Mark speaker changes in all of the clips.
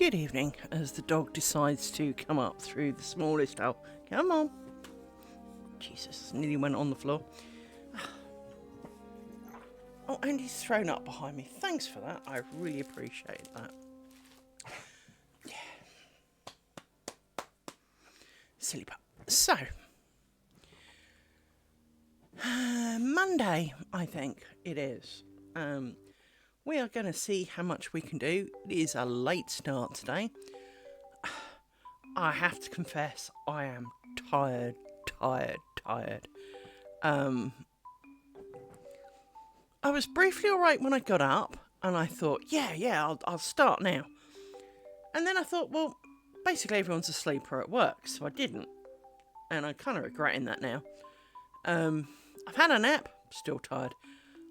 Speaker 1: Good evening, as the dog decides to come up through the smallest hole. Come on. Jesus, nearly went on the floor. Oh, and he's thrown up behind me. Thanks for that. I really appreciate that. Yeah. Silly pup. So, Monday, I think it is. We are going to see how much we can do. It is a late start today. I have to confess, I am tired. I was briefly alright when I got up, and I thought, yeah, I'll start now. And then I thought, well, basically everyone's asleep or at work, so I didn't. And I'm kind of regretting that now. I've had a nap, still tired.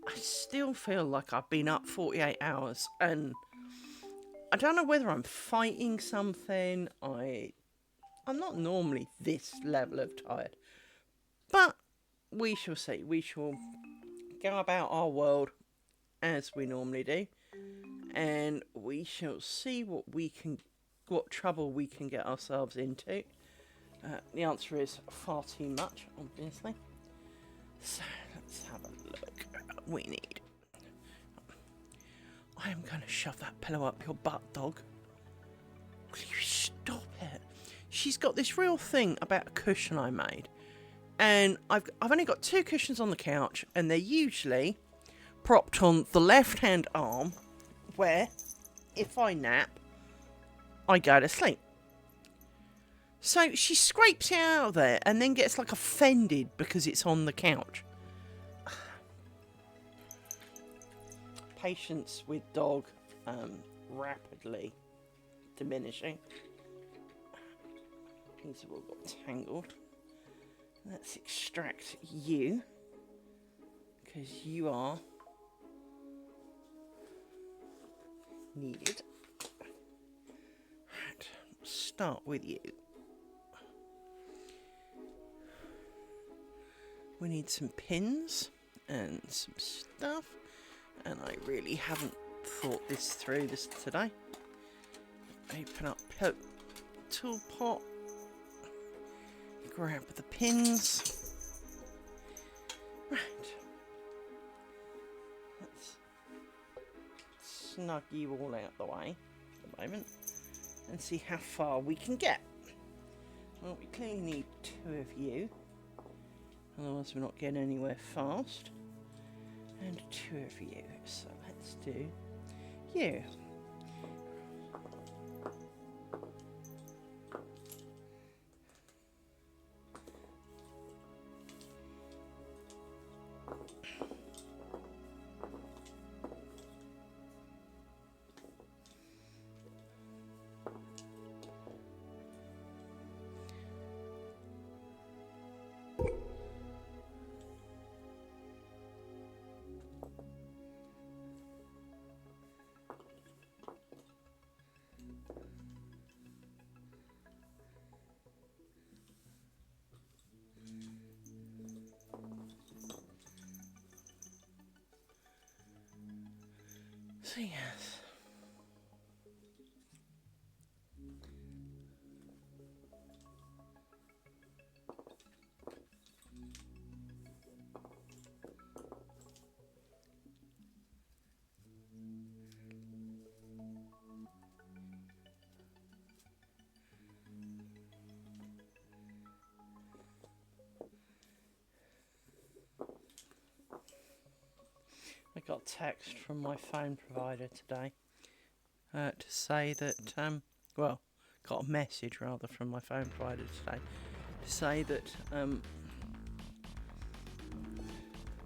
Speaker 1: I still feel like I've been up 48 hours, and I don't know whether I'm fighting something. I'm not normally this level of tired, but we shall see. We shall go about our world as we normally do, and we shall see what trouble we can get ourselves into. The answer is far too much, obviously. So let's have a look. We need. I am going to shove that pillow up your butt, dog. Will you stop it? She's got this real thing about a cushion I made, and I've only got 2 cushions on the couch, and they're usually propped on the left-hand arm, where if I nap, I go to sleep. So she scrapes it out of there and then gets like offended because it's on the couch. Patience with dog rapidly diminishing. These have all got tangled. Let's extract you, because you are needed. Right, start with you. We need some pins and some stuff, and I really haven't thought this through today. Open up tool pot, grab the pins. Right, let's snug you all out the way at the moment and see how far we can get. Well, we clearly need 2 of you. Otherwise we're not getting anywhere fast. And 2 of you. So let's do you. So yes. I got text from my phone provider today to say that, got a message rather from my phone provider today to say that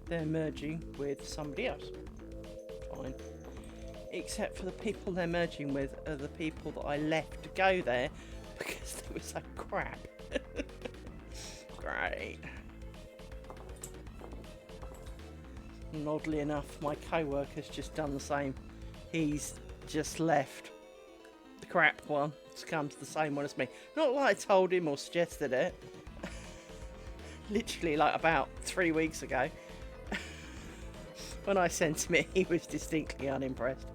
Speaker 1: they're merging with somebody else. Fine. Except for the people they're merging with are the people that I left to go there because they were so crap. Great. And oddly enough, my co-worker's just done the same. He's just left the crap one to come to the same one as me. Not like I told him or suggested it. Literally like about 3 weeks ago. When I sent him it, he was distinctly unimpressed.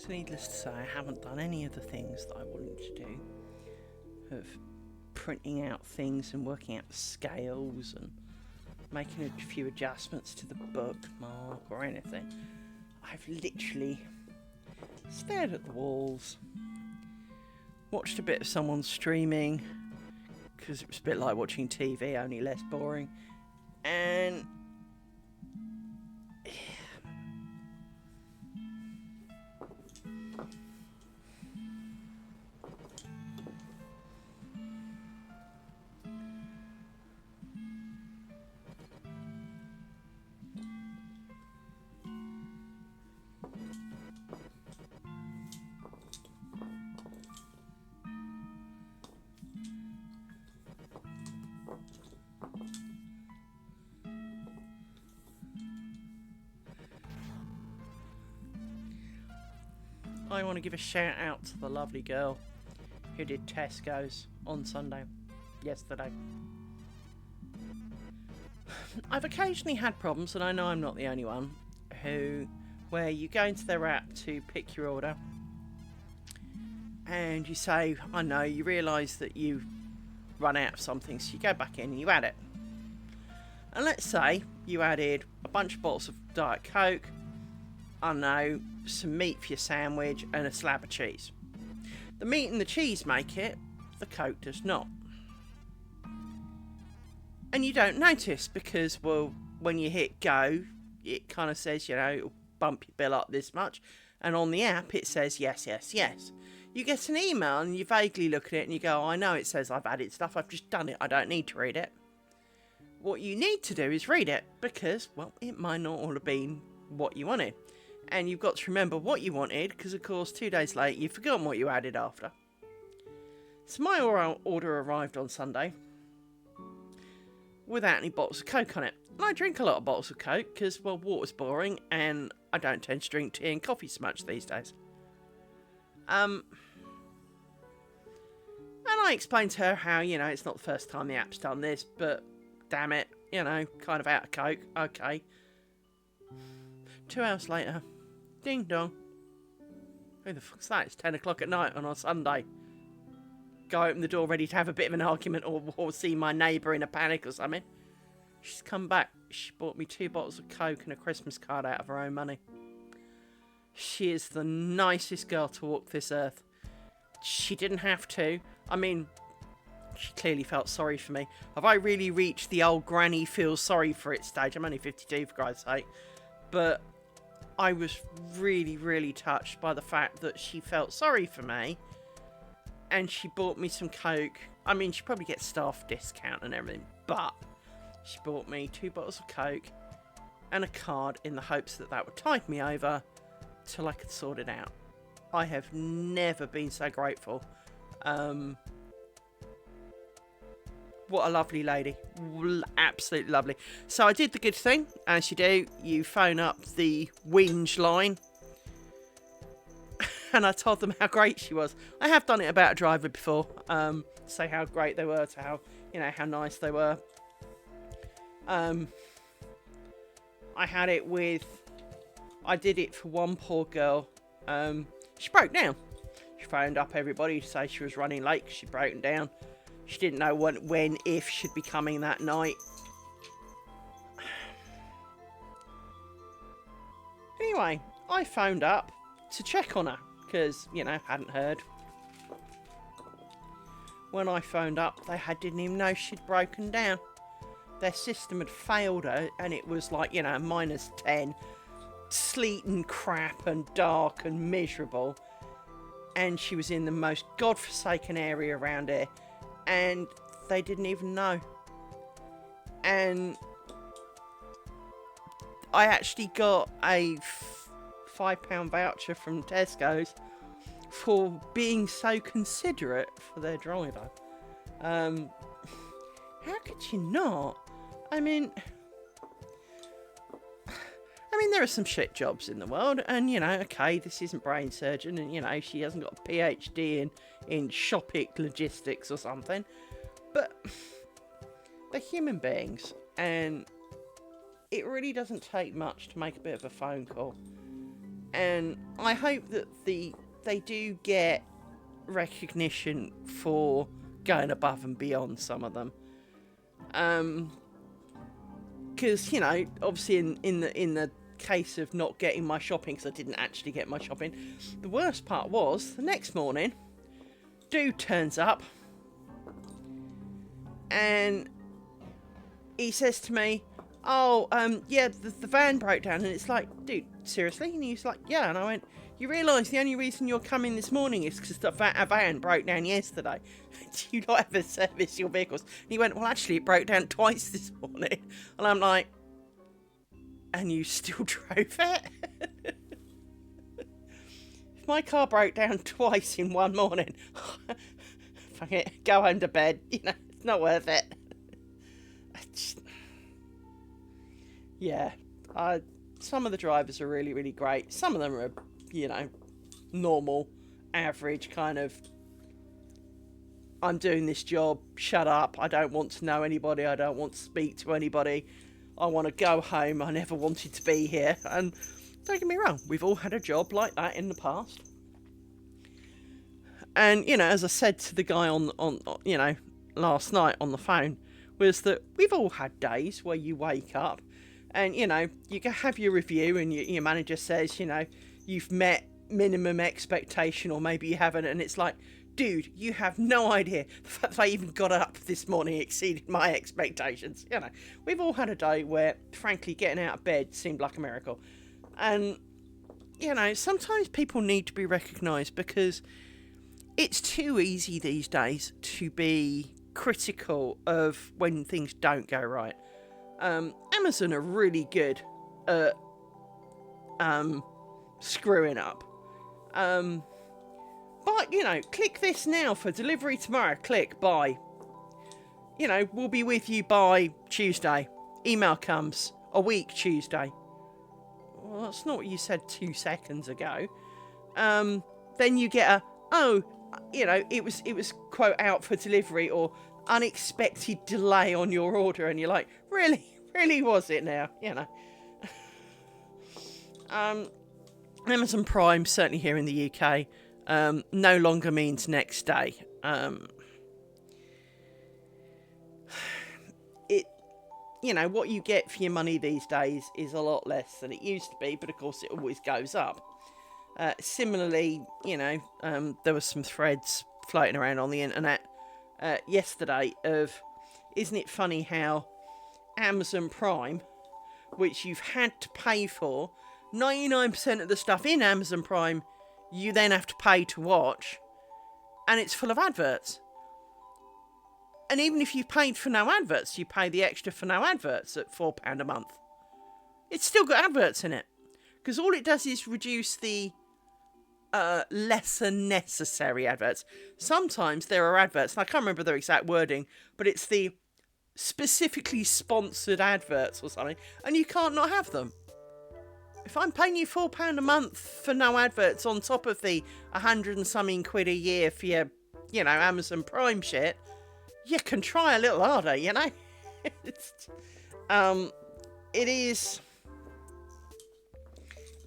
Speaker 1: So needless to say, I haven't done any of the things that I wanted to do, of printing out things and working out the scales and making a few adjustments to the bookmark or anything. I've literally stared at the walls, watched a bit of someone streaming, because it was a bit like watching TV, only less boring, and I want to give a shout out to the lovely girl who did Tesco's on Sunday, yesterday. I've occasionally had problems, and I know I'm not the only one, where you go into their app to pick your order and you say, I know, you realise that you've run out of something, so you go back in and you add it. And let's say you added a bunch of bottles of Diet Coke, I know, some meat for your sandwich and a slab of cheese. The meat and the cheese make it, the Coke does not. And you don't notice because, well, when you hit go, it kind of says, you know, it'll bump your bill up this much. And on the app, it says, yes, yes, yes. You get an email and you vaguely look at it and you go, oh, I know it says I've added stuff, I've just done it, I don't need to read it. What you need to do is read it because, well, it might not all have been what you wanted. And you've got to remember what you wanted because, of course, 2 days late, you've forgotten what you added after. So my order arrived on Sunday without any bottles of Coke on it. And I drink a lot of bottles of Coke because, well, water's boring and I don't tend to drink tea and coffee so much these days. And I explained to her how, you know, it's not the first time the app's done this, but damn it, you know, kind of out of Coke. Okay. 2 hours later, ding dong. Who the fuck's that? It's 10 o'clock at night on a Sunday. Go open the door ready to have a bit of an argument or see my neighbour in a panic or something. She's come back. She bought me 2 bottles of Coke and a Christmas card out of her own money. She is the nicest girl to walk this earth. She didn't have to. I mean, she clearly felt sorry for me. Have I really reached the old granny feels sorry for it stage? I'm only 52 for Christ's sake. But I was really, really touched by the fact that she felt sorry for me. And she bought me some Coke. I mean, she probably gets staff discount and everything. But she bought me 2 bottles of Coke and a card in the hopes that that would tide me over till I could sort it out. I have never been so grateful. What a lovely lady. Absolutely lovely. So I did the good thing, as you do. You phone up the whinge line. And I told them how great she was. I have done it about a driver before. Say how great they were, to how, you know, how nice they were. I had it with... I did it for one poor girl. She broke down. She phoned up everybody to say she was running late because she'd broken down. She didn't know when, if she'd be coming that night. Anyway, I phoned up to check on her because, you know, hadn't heard. When I phoned up, they didn't even know she'd broken down. Their system had failed her and it was like, you know, -10. Sleet and crap and dark and miserable. And she was in the most godforsaken area around here. And they didn't even know. And I actually got a £5 voucher from Tesco's for being so considerate for their driver. How could you not? I mean, there are some shit jobs in the world, and, you know, okay, this isn't brain surgeon, and, you know, she hasn't got a PhD in shopping logistics or something, but they're human beings, and it really doesn't take much to make a bit of a phone call. And I hope that they do get recognition for going above and beyond, some of them. Because, obviously in the case of not getting my shopping, because I didn't actually get my shopping, the worst part was the next morning, dude turns up and he says to me, oh, yeah, the van broke down. And it's like, dude, seriously? And he's like, yeah. And I went, you realise the only reason you're coming this morning is because a van broke down yesterday. Do you not ever service your vehicles? And he went, well, actually, it broke down twice this morning. And I'm like, and you still drove it? If my car broke down twice in one morning, fuck it, go home to bed. It's not worth it. Yeah, some of the drivers are really, really great. Some of them are, normal, average kind of, I'm doing this job, shut up, I don't want to know anybody, I don't want to speak to anybody, I want to go home, I never wanted to be here. And don't get me wrong, we've all had a job like that in the past. And, as I said to the guy on last night on the phone, was that we've all had days where you wake up and, you can have your review and your manager says, you've met minimum expectation, or maybe you haven't, and it's like, dude, you have no idea. The fact that I even got up this morning exceeded my expectations. We've all had a day where, frankly, getting out of bed seemed like a miracle. And, sometimes people need to be recognised, because it's too easy these days to be critical of when things don't go right. Amazon are really good at screwing up. But, click this now for delivery tomorrow. Click, buy. We'll be with you by Tuesday. Email comes a week Tuesday. Well, that's not what you said 2 seconds ago. Then you get it was quote out for delivery, or unexpected delay on your order, and you're like, really was it now? Amazon Prime, certainly here in the UK, no longer means next day. What you get for your money these days is a lot less than it used to be, but of course it always goes up. Similarly, there were some threads floating around on the internet yesterday of, isn't it funny how Amazon Prime, which you've had to pay for, 99% of the stuff in Amazon Prime you then have to pay to watch, and it's full of adverts. And even if you've paid for no adverts, you pay the extra for no adverts at £4 a month. It's still got adverts in it, because all it does is reduce the lesser necessary adverts. Sometimes there are adverts, and I can't remember their exact wording, but it's the specifically sponsored adverts or something, and you can't not have them. If I'm paying you £4 a month for no adverts on top of the 100 and something quid a year for your, Amazon Prime shit, you can try a little harder, It's,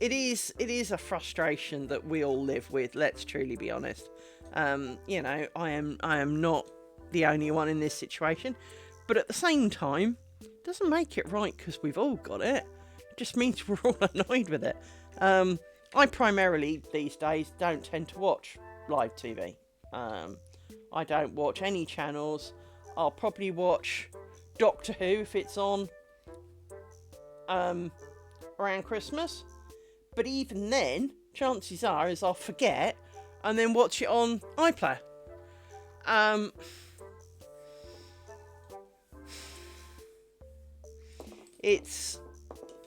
Speaker 1: it is a frustration that we all live with. Let's truly be honest. I am not the only one in this situation, but at the same time, it doesn't make it right because we've all got it. It just means we're all annoyed with it. I primarily these days don't tend to watch live TV. I don't watch any channels. I'll probably watch Doctor Who if it's on around Christmas. But even then, chances are is I'll forget and then watch it on iPlayer.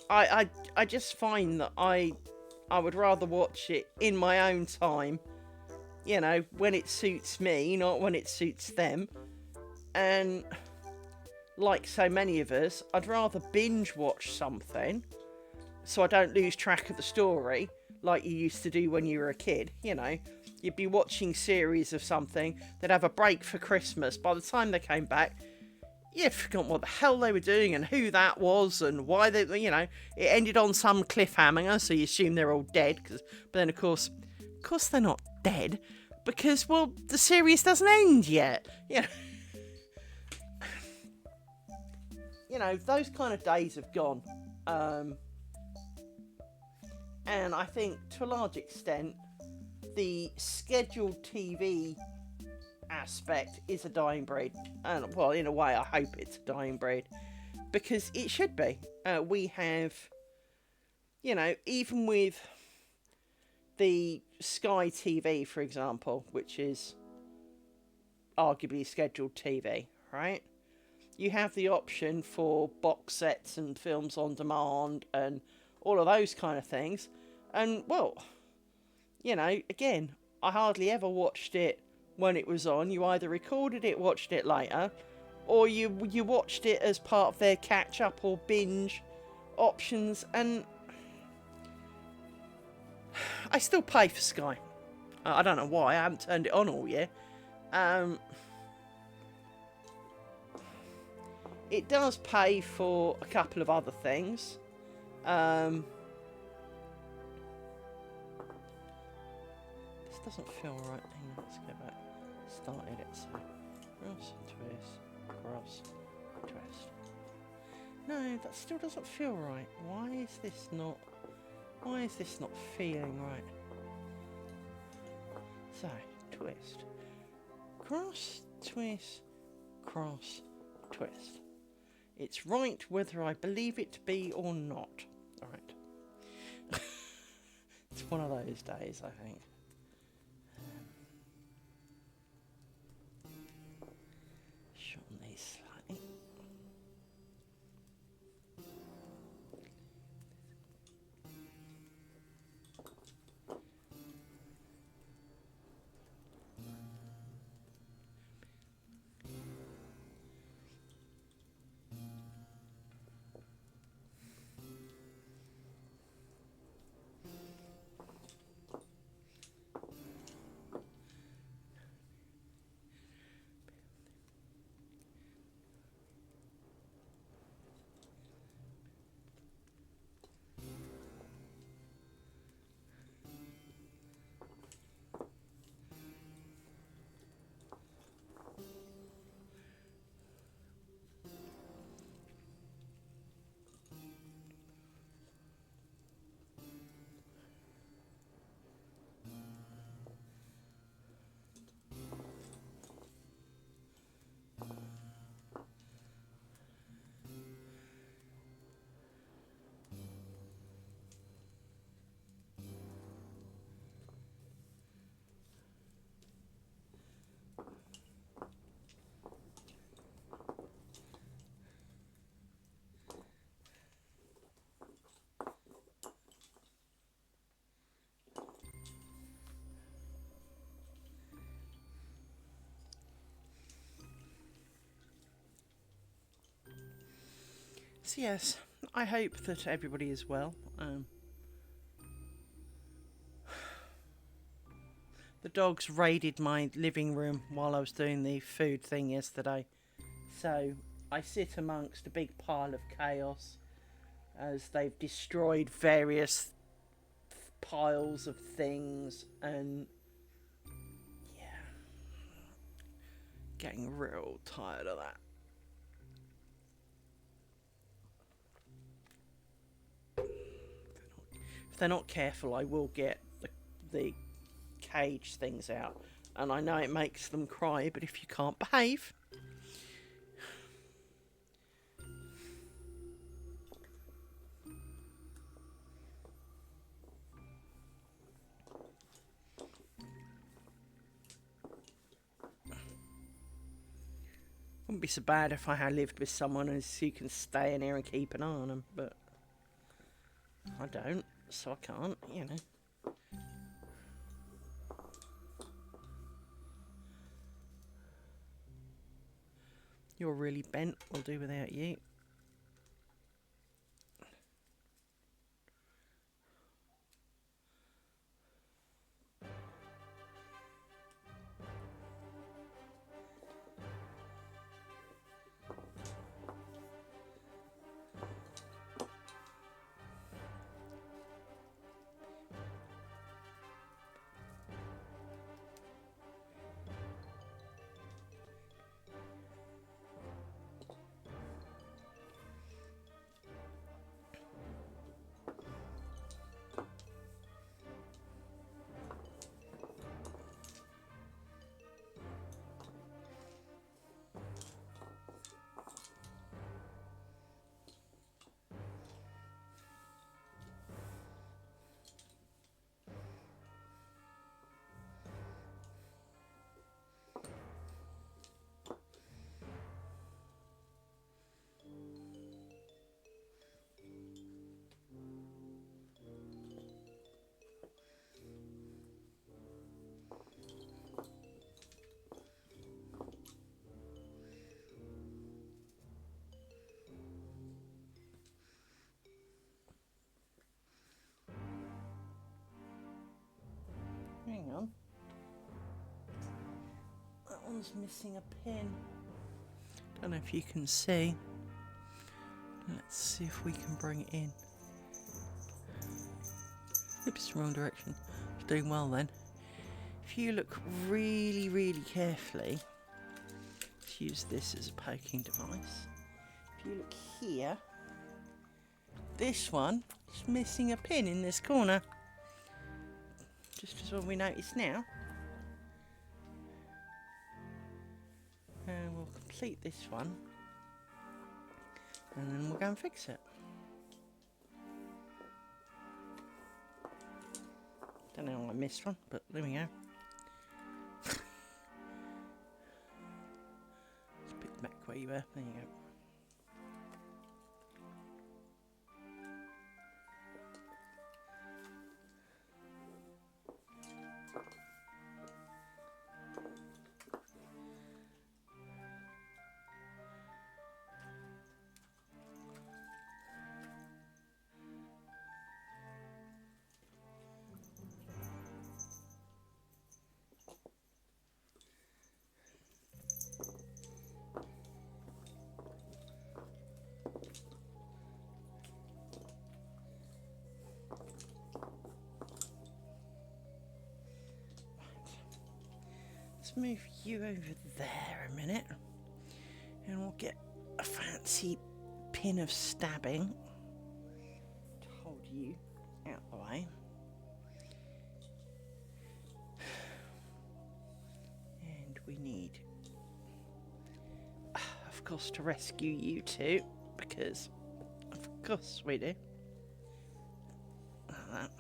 Speaker 1: I just find that I would rather watch it in my own time, when it suits me, not when it suits them. And like so many of us, I'd rather binge watch something so I don't lose track of the story like you used to do when you were a kid. You'd be watching series of something, they'd have a break for Christmas. By the time they came back, you've forgotten what the hell they were doing and who that was and why they, you know, it ended on some cliffhanger, so you assume they're all dead. But then, of course, they're not dead because, well, the series doesn't end yet. You know, those kind of days have gone. And I think, to a large extent, the scheduled TV aspect is a dying breed. And, well, in a way, I hope it's a dying breed. Because it should be. We have, you know, even with the Sky TV, for example, which is arguably scheduled TV, right? You have the option for box sets and films on demand and all of those kind of things. And, well, you know, again, I hardly ever watched it when it was on. You either recorded it, watched it later, or you watched it as part of their catch-up or binge options. And I still pay for Sky. I don't know why. I haven't turned it on all year. It does pay for a couple of other things. This doesn't feel right. Hang on, let's go back. Started it, so cross, twist, cross, twist. No, that still doesn't feel right. Why is this not feeling right? So, twist, cross, twist, cross, twist. It's right whether I believe it to be or not. Alright. It's one of those days, I think. Shorten these slightly. So yes, I hope that everybody is well. The dogs raided my living room while I was doing the food thing yesterday. So I sit amongst a big pile of chaos as they've destroyed various piles of things, and yeah, getting real tired of that. If they're not careful, I will get the cage things out. And I know it makes them cry, but if you can't behave... Wouldn't be so bad if I had lived with someone who can stay in here and keep an eye on them, but I don't, so I can't, you know. You're really bent, we'll do without you. one's missing a pin. Don't know if you can see. Let's see if we can bring it in. Oops, wrong direction. It's doing well then. If you look really, really carefully, let's use this as a poking device. If you look here, this one is missing a pin in this corner. Just as well we notice now. And we'll complete this one. And then we'll go and fix it. Don't know why I missed one, but there we go. Let's pick back where you were. There you go. Let's move you over there a minute, and we'll get a fancy pin of stabbing to hold you out the way. And we need, of course, to rescue you two, because of course we do. Like that.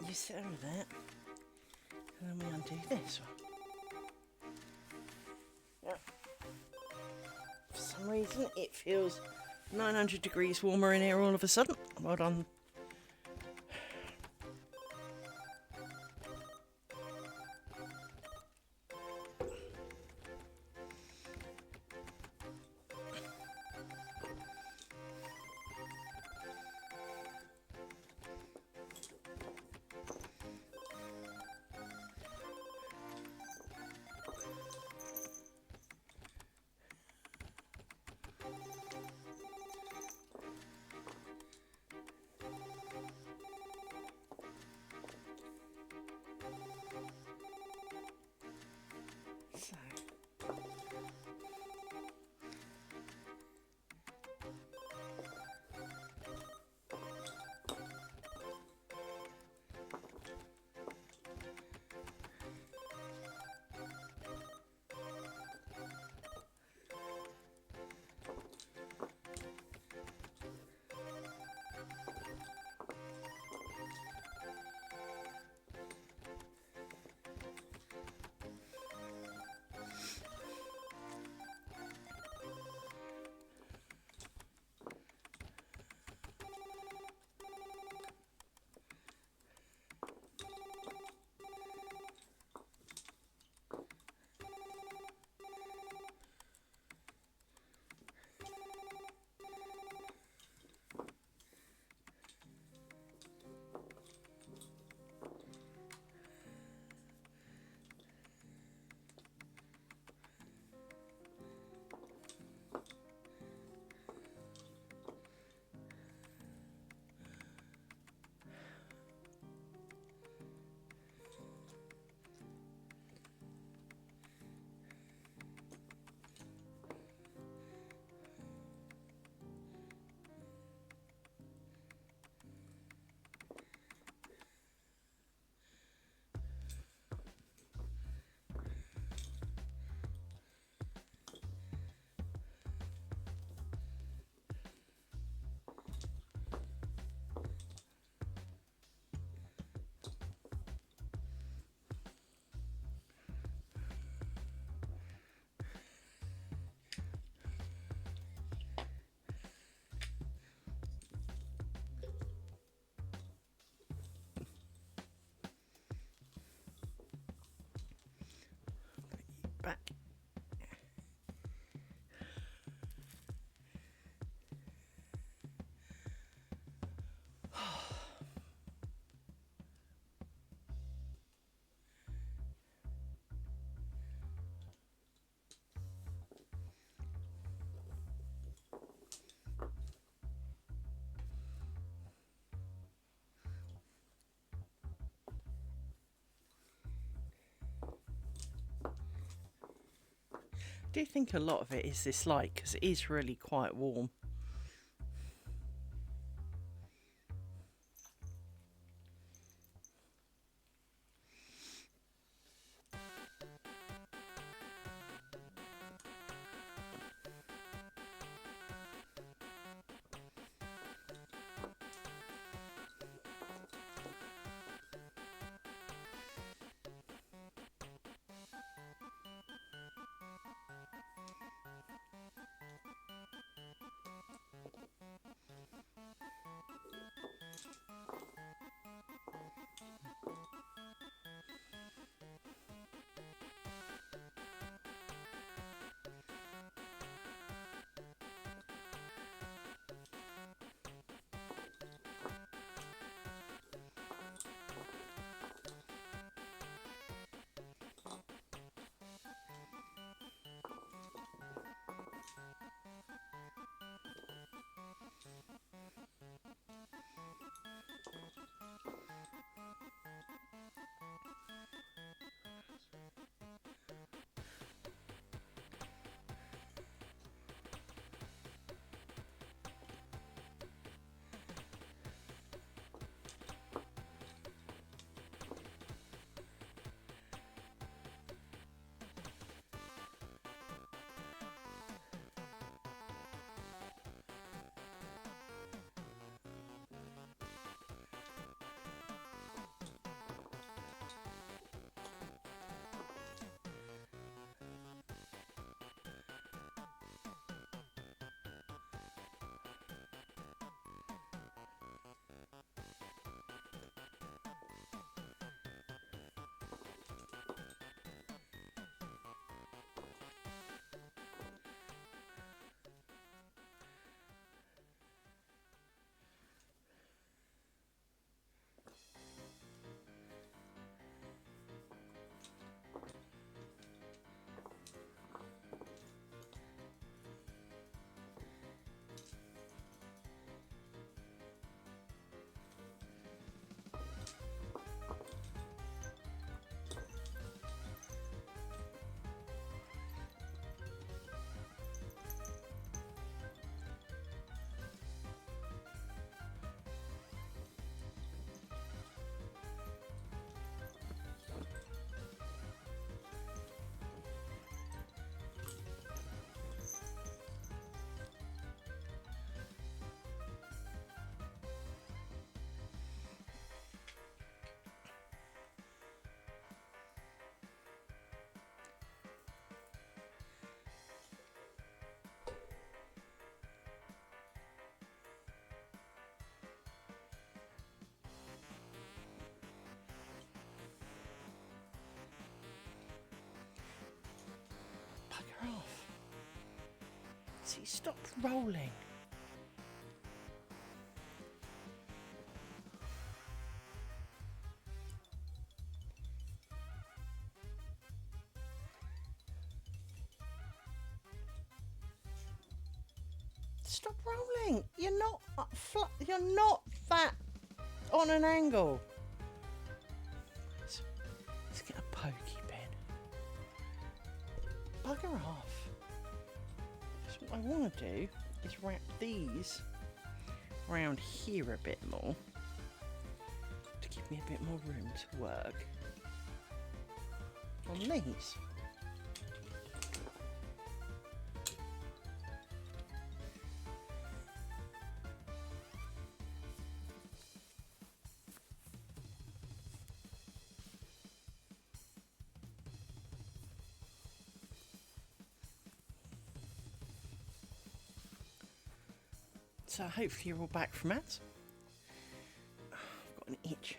Speaker 1: You sit over there, and then we undo this one. Yep. For some reason, it feels 900 degrees warmer in here all of a sudden. Well done. back. I do think a lot of it is this light because it is really quite warm. Bugger off. See, stop rolling. Stop rolling. You're not you're not that on an angle. Let's get a pokey pen. Bugger off. So what I want to do is wrap these around here a bit more to give me a bit more room to work on these. So hopefully you're all back from that. I've got an itch.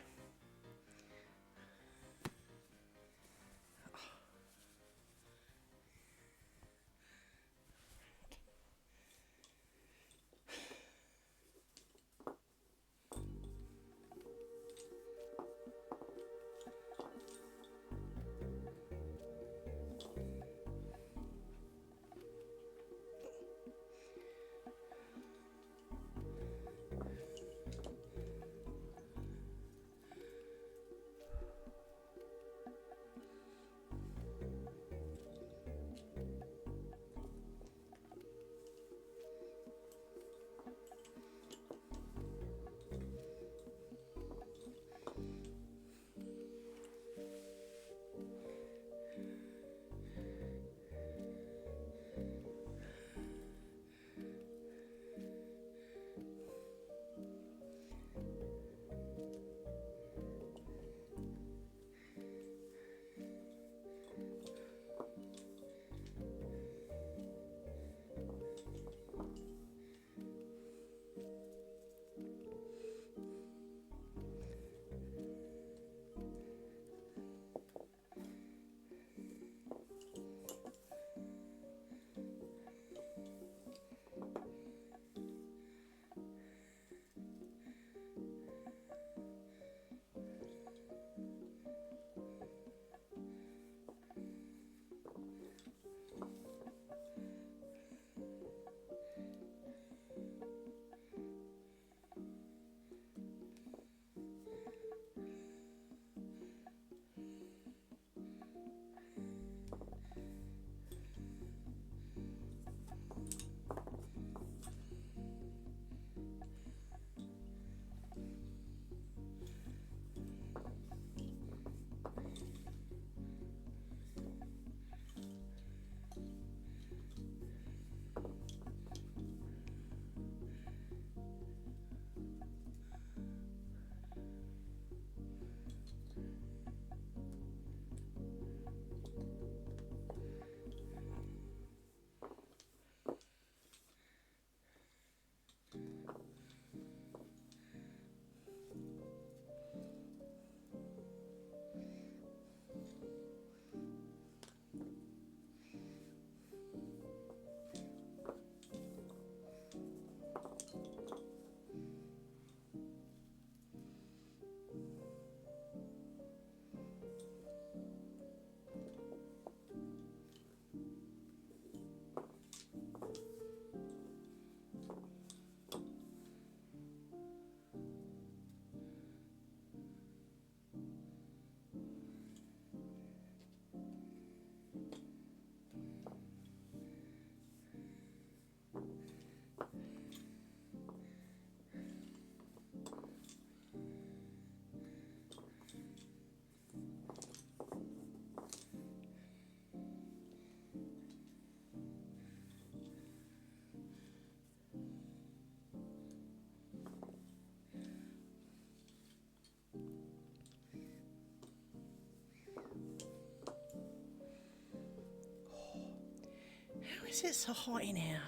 Speaker 1: is it so hot in here?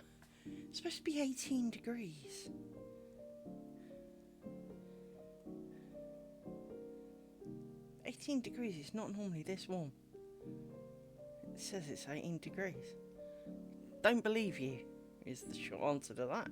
Speaker 1: It's supposed to be 18 degrees. It's not normally this warm. It says it's 18 degrees. Don't believe you, is the short answer to that.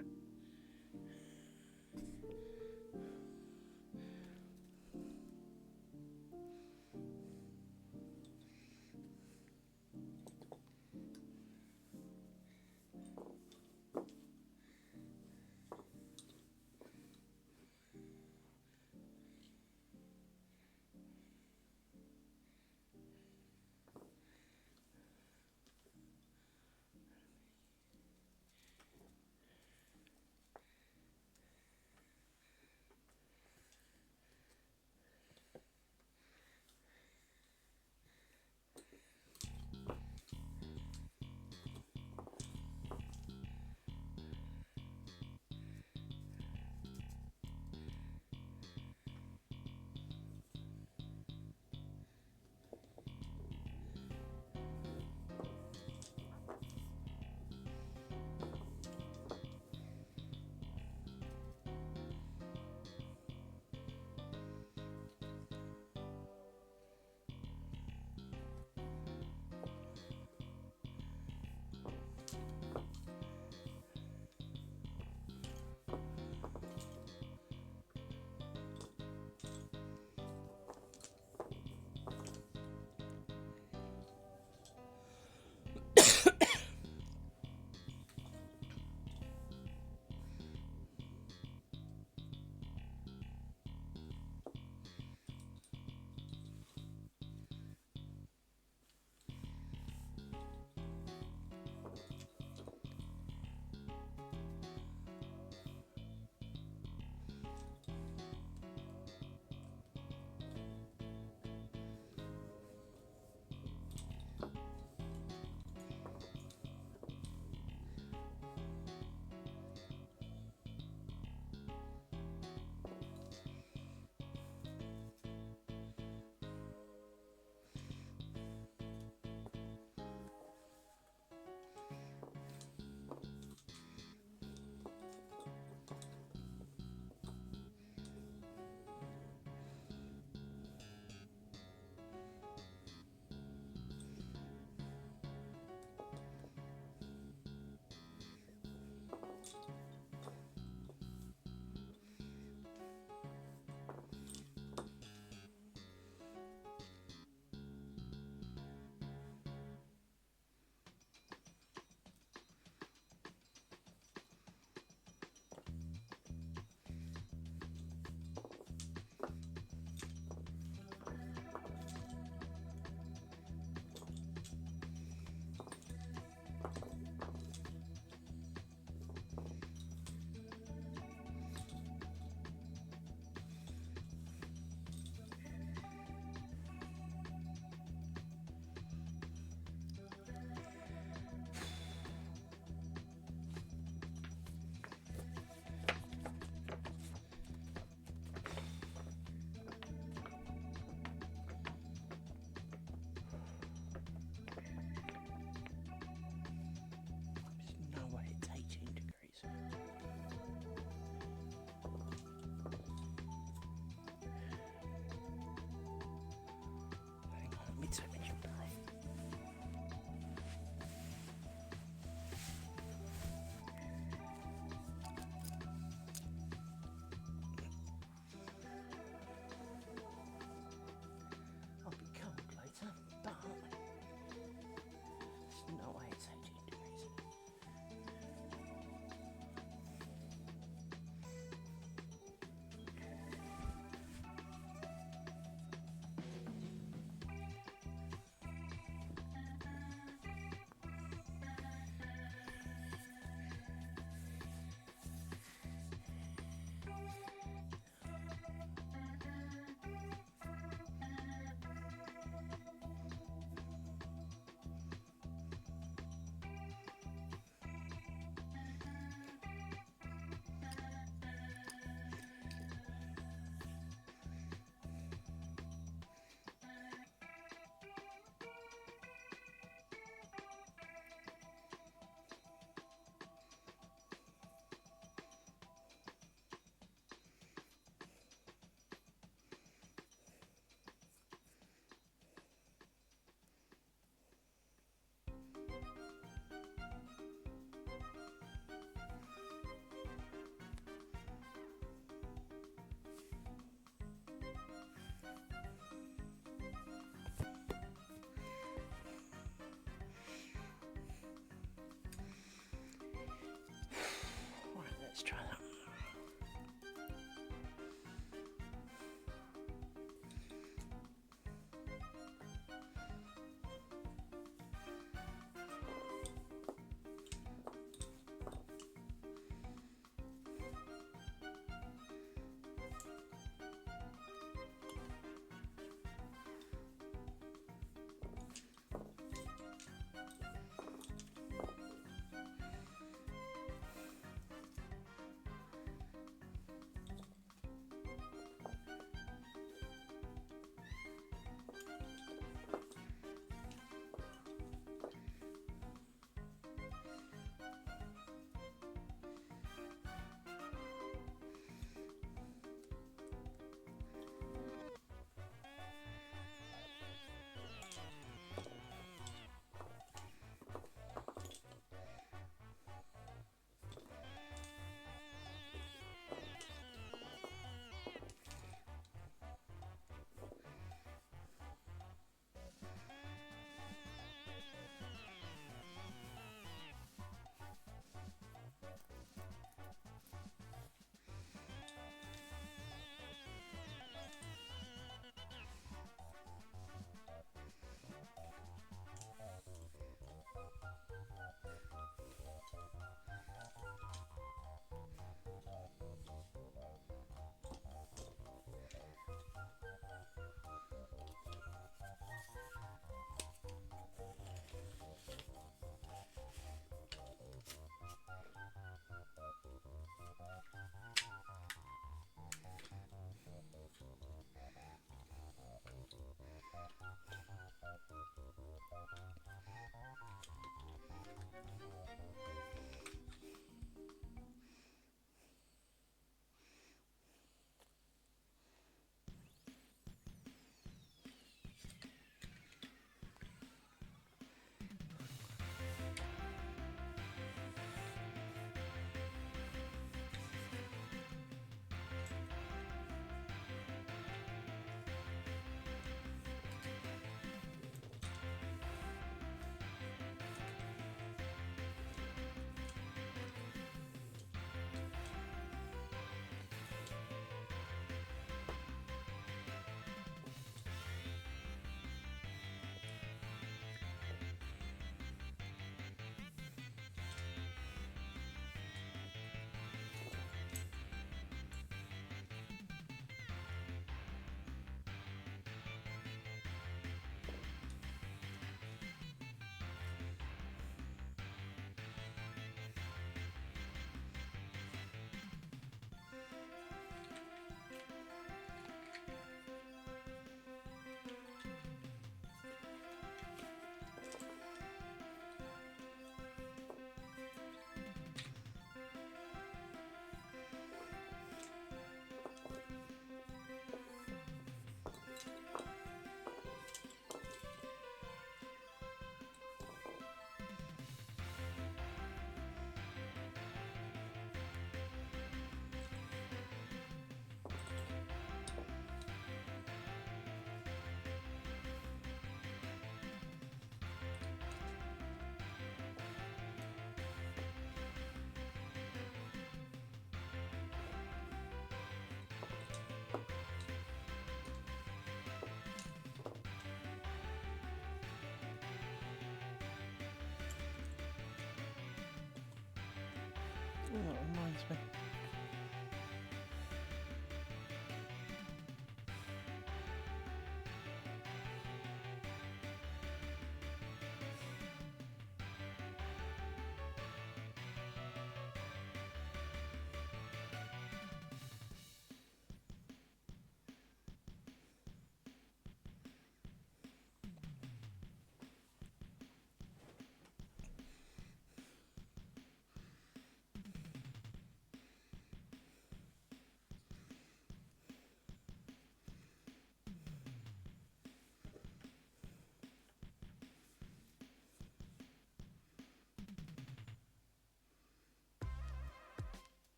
Speaker 1: Oh, that reminds me.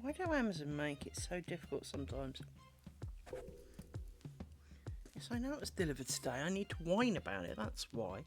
Speaker 1: Why do Amazon make it so difficult sometimes? Yes, I know it was delivered today. I need to whine about it, that's why.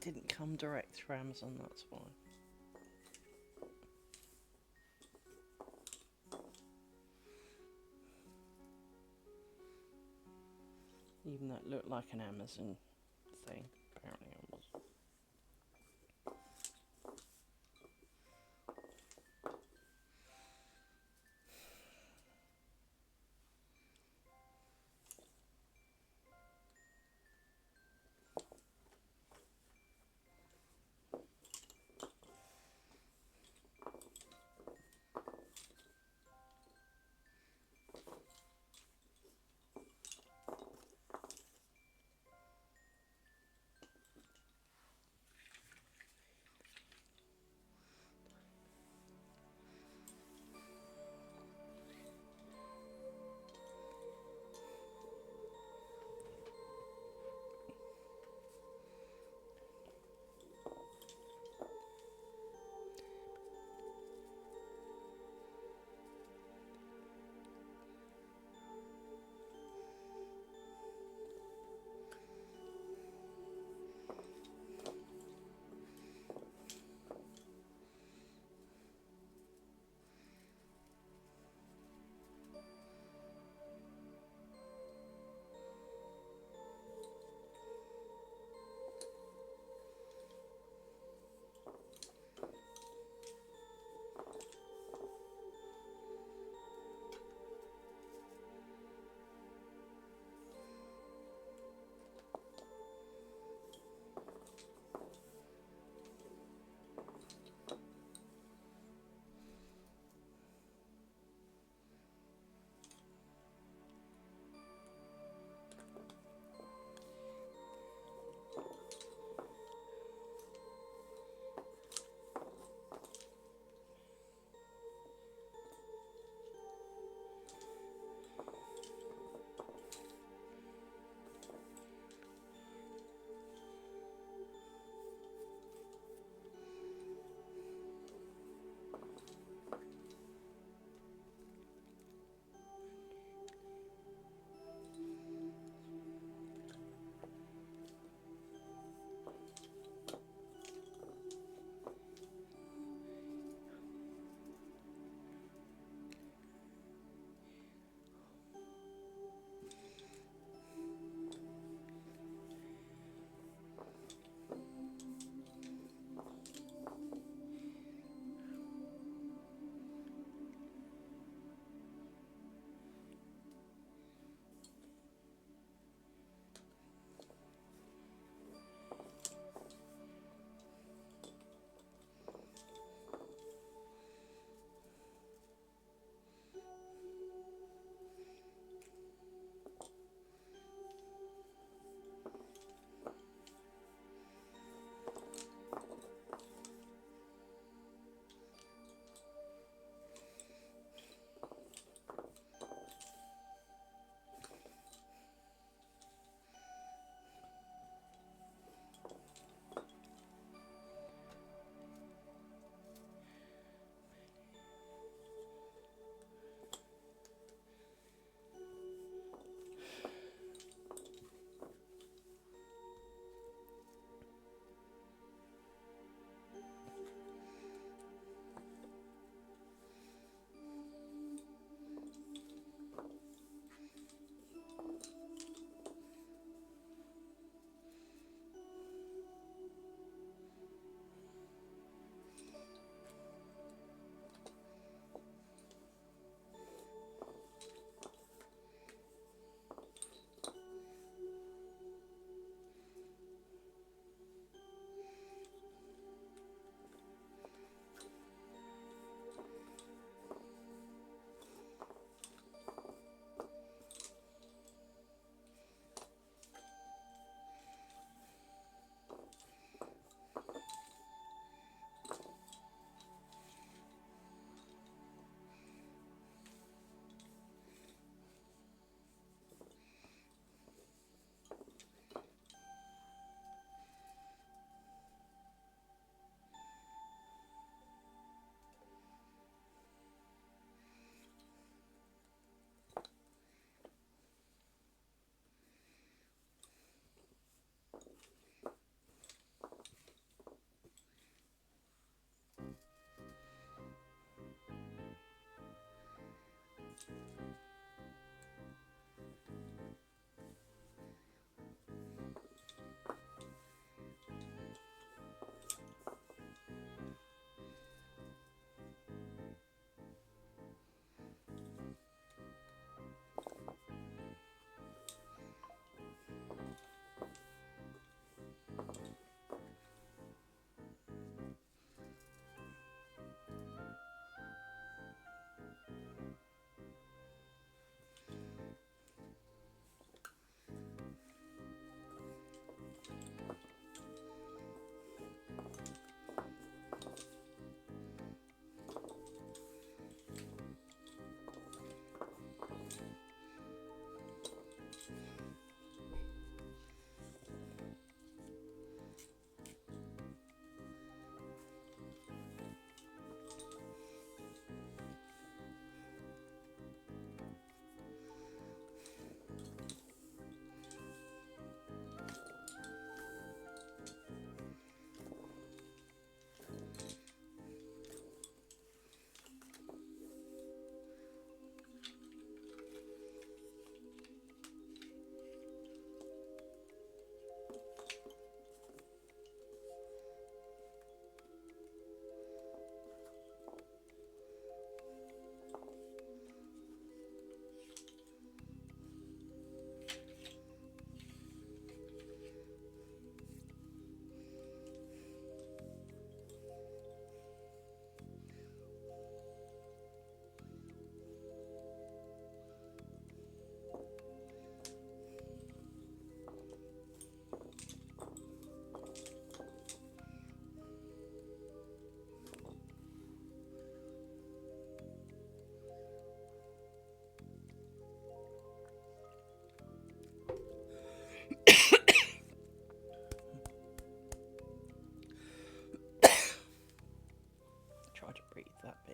Speaker 1: Didn't come direct through Amazon, that's why. Even though it looked like an Amazon thing, apparently it was.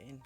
Speaker 1: in.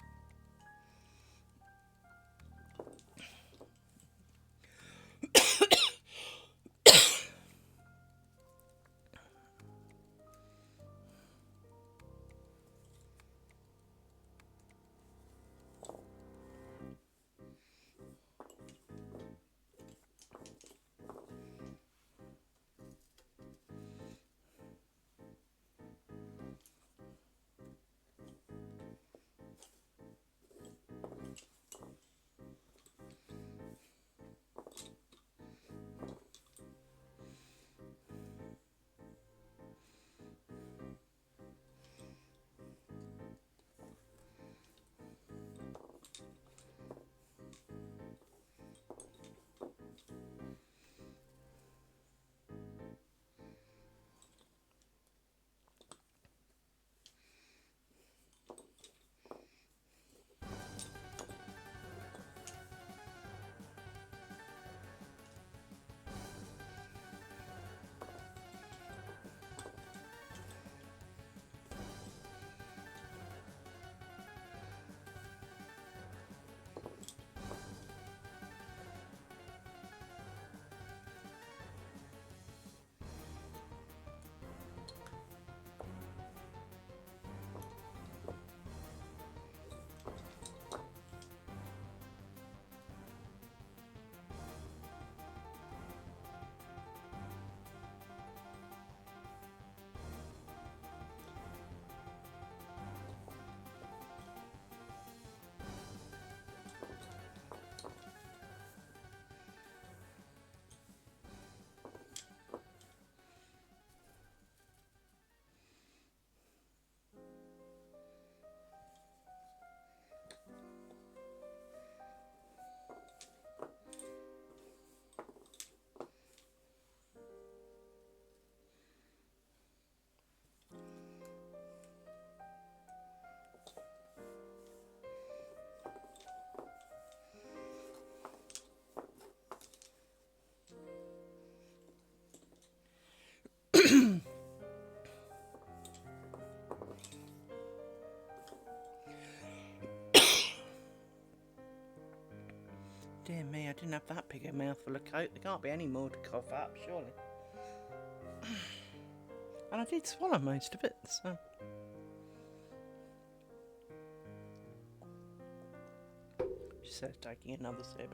Speaker 1: Dear me, I didn't have that big a mouthful of coat. There can't be any more to cough up, surely. And I did swallow most of it, so... She says, taking another sip.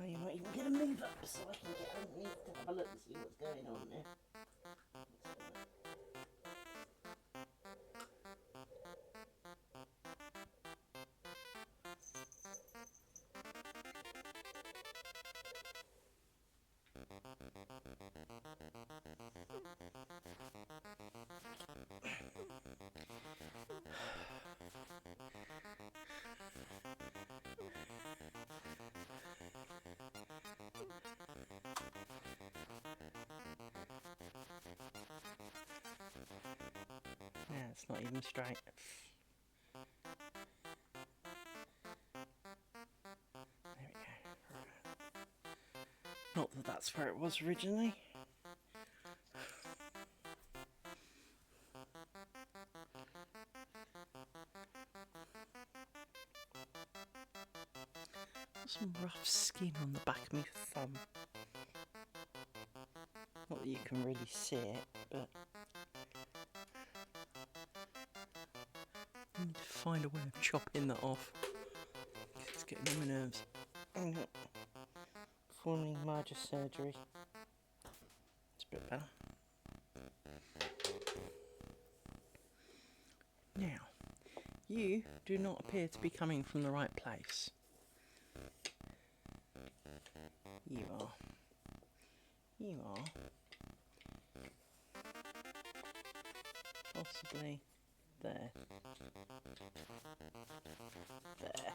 Speaker 1: Oh, you might even get a move up so I can get underneath to have a look and see what's going on there. Yeah, it's not even straight. that that's where it was originally. Got some rough skin on the back of my thumb. Not that you can really see it, but I need to find a way of chopping that off. It's getting on my nerves. Forming major surgery. It's a bit better. Now, you do not appear to be coming from the right place. You are. You are. Possibly there. There.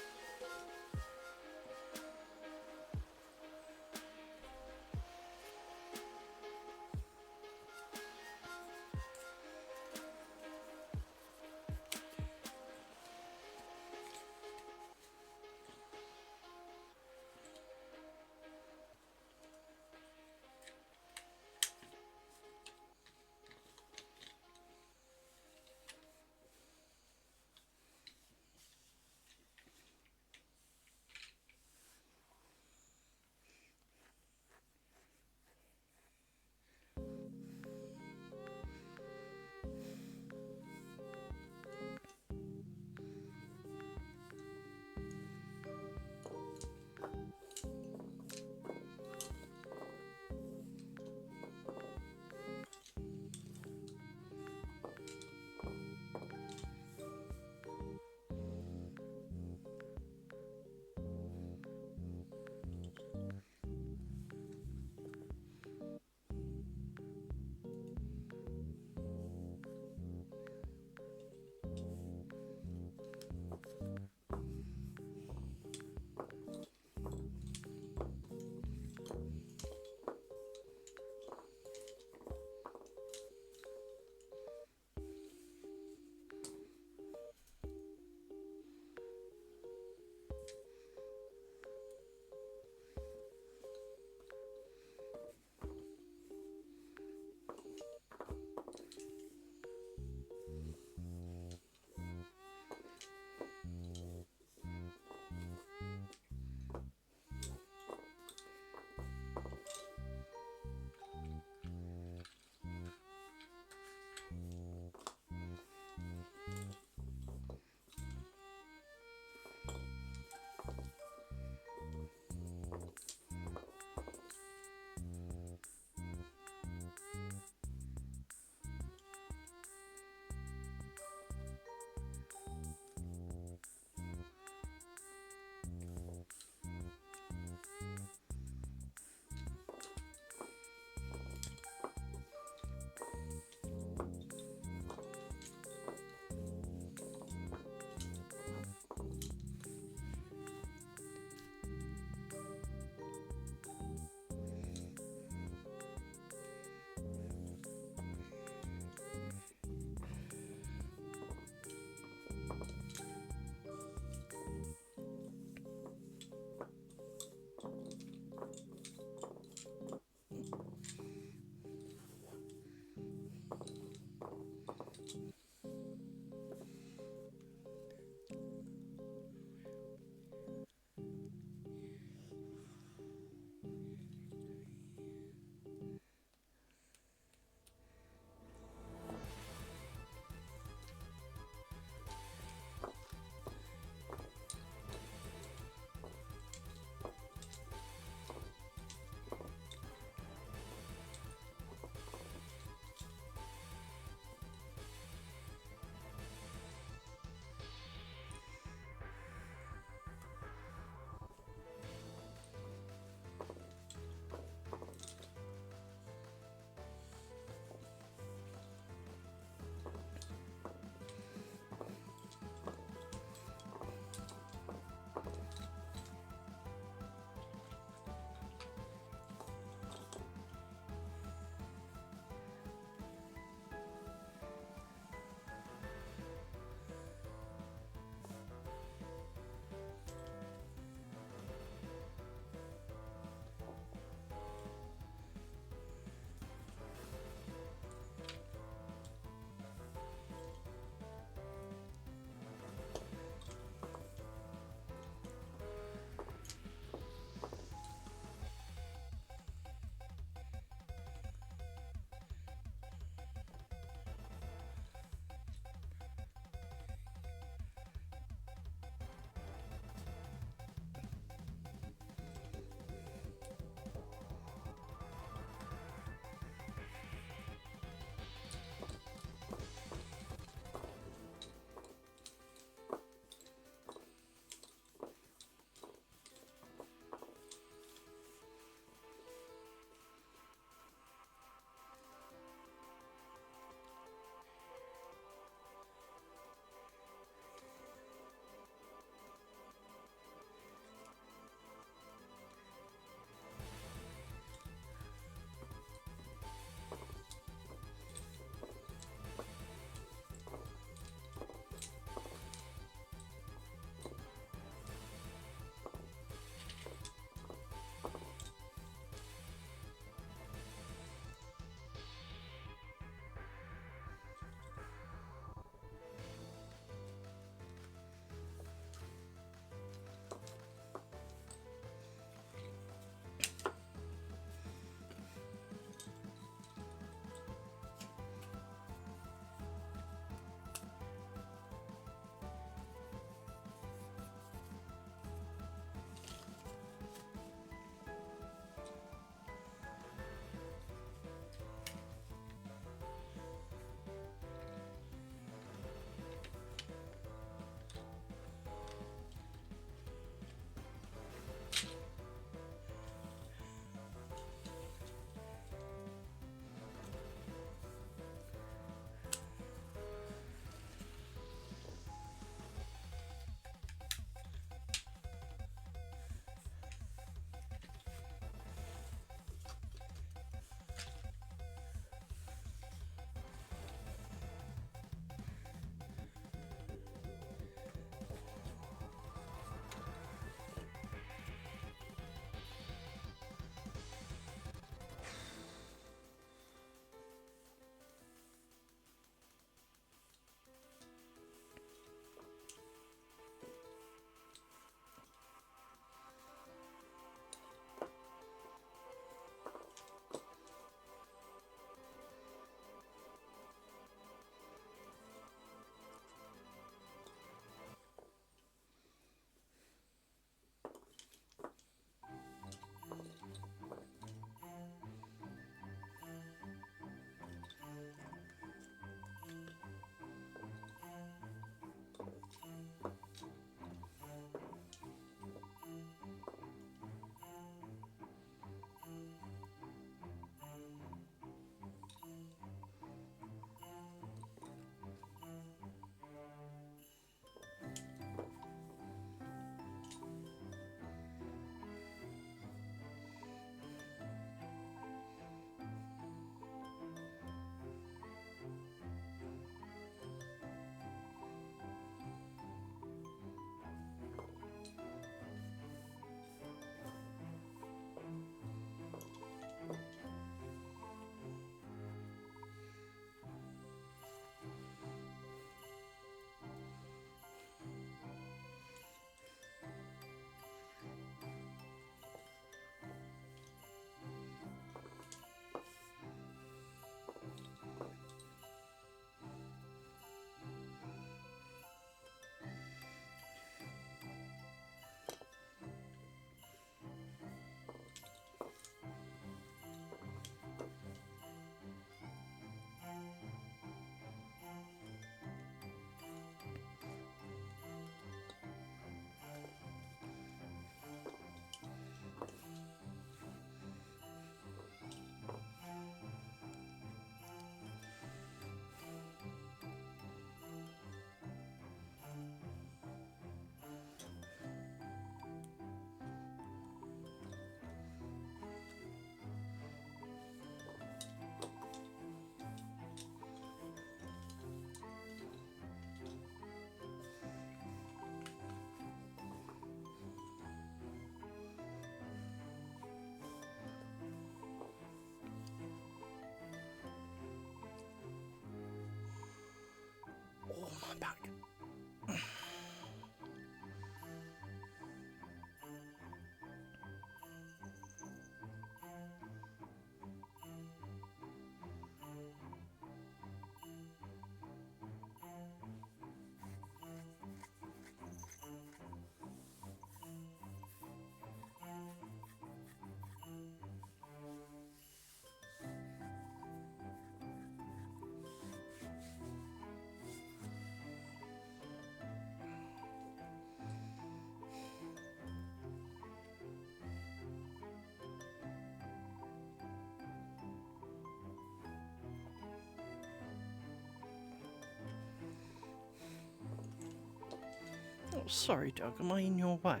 Speaker 1: Sorry, Doug, am I in your way?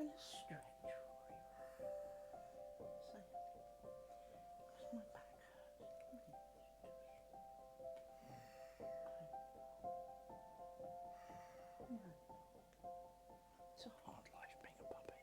Speaker 1: having a stretch for you. So, because my back hurts. It's a hard life being a puppy.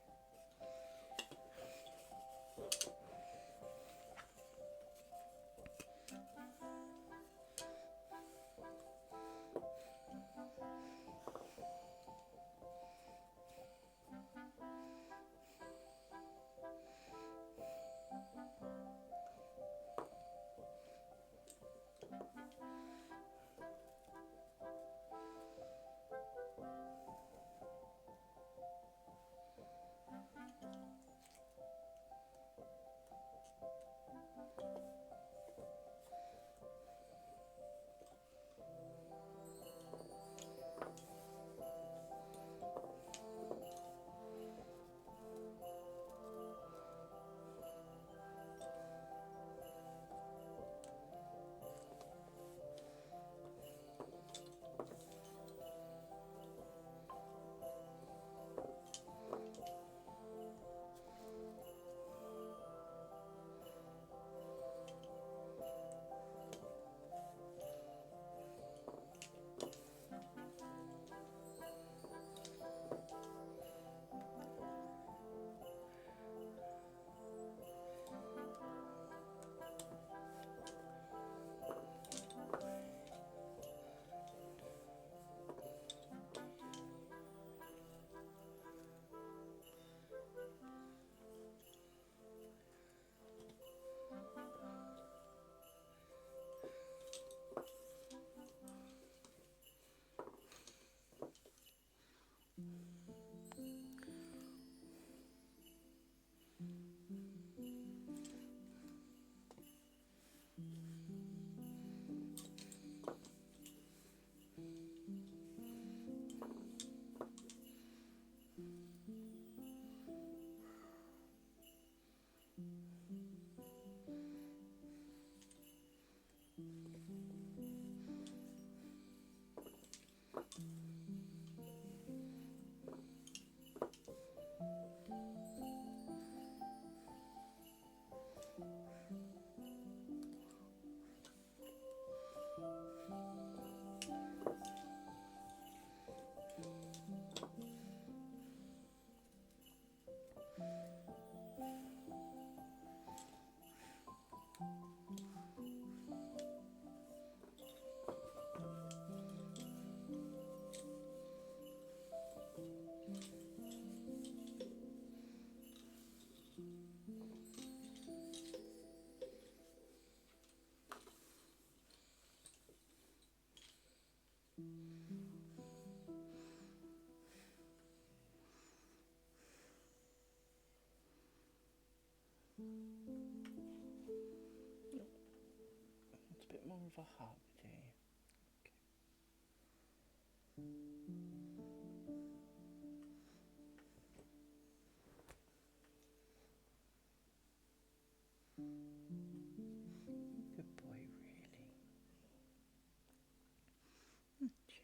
Speaker 1: It's a bit more of a hug, do you? Good boy, really. Aren't you?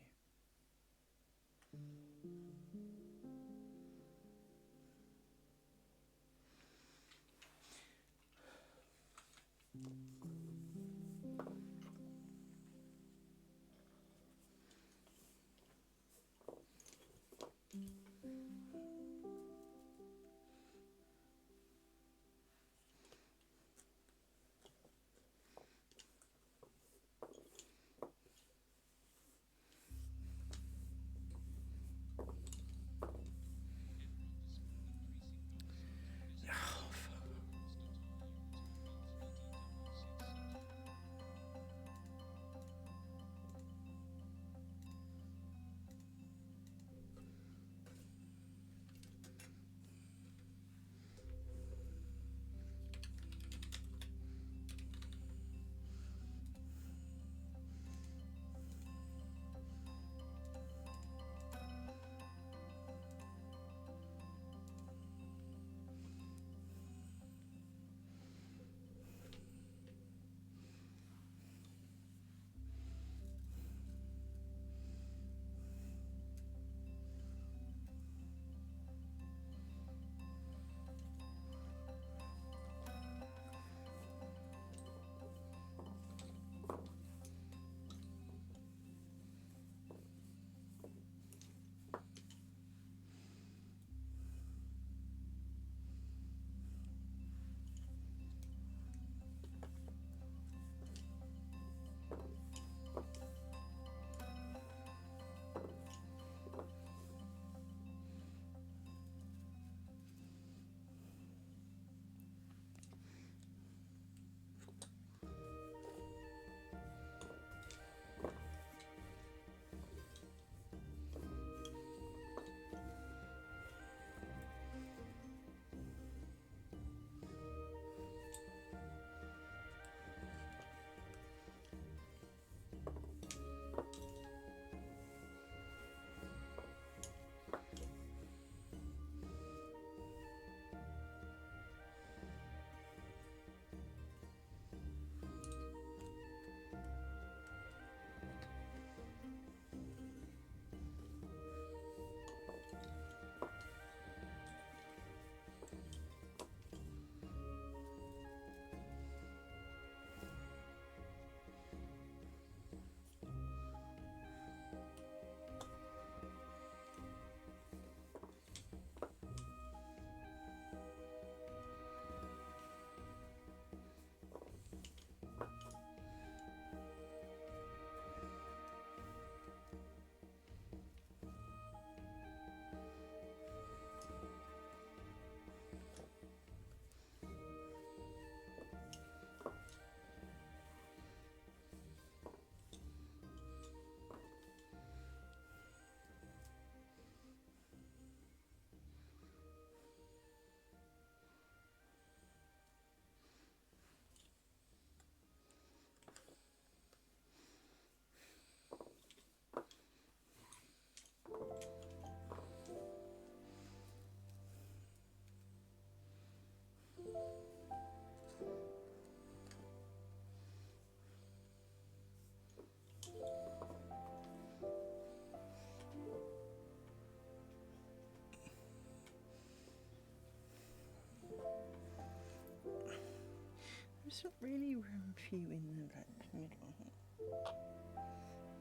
Speaker 1: isn't really room for you in the middle.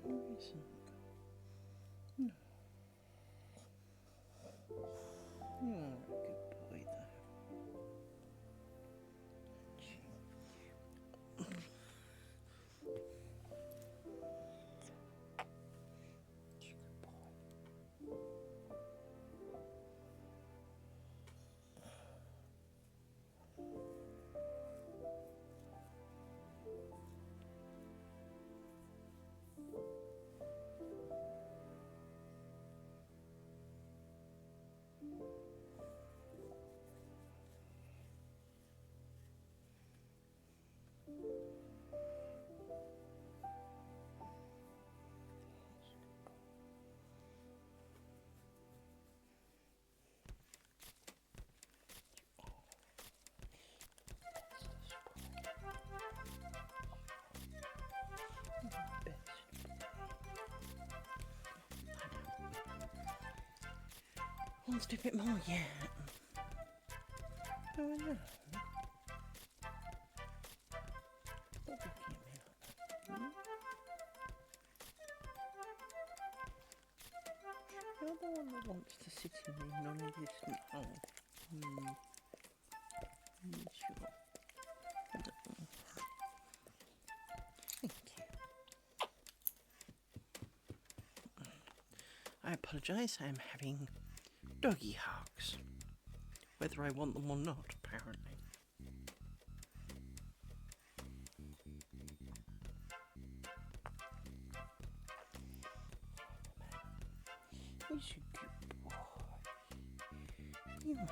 Speaker 1: There isn't. No. You are a good boy, though. Wants to do a bit more, yeah. Oh, I know. Stop looking at me like that. You're the one that wants to sit in the non-existent hole. Sure. Thank you. I apologise, I am having doggy hugs. Whether I want them or not, apparently. You're a good boy. You are.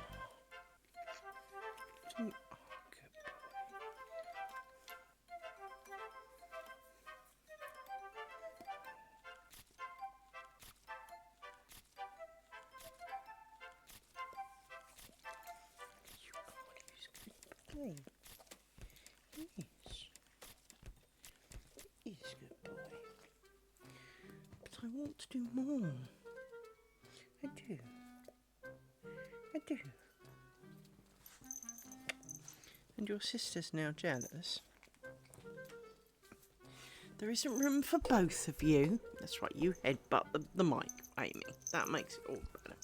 Speaker 1: You are a good boy. Yes. He is a good boy. But I want to do more. I do. I do. And your sister's now jealous. There isn't room for both of you. That's right, you headbutt the mic, Amy. That makes it all better.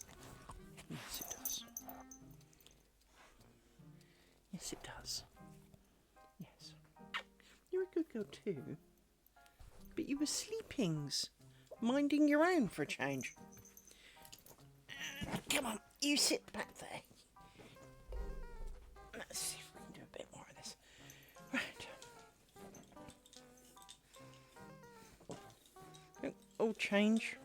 Speaker 1: Yes, it does. Yes, it does. Yes. You're a good girl too. But you were sleepings. Minding your own for a change. Come on, you sit back there. Let's see if we can do a bit more of this. Right. All change.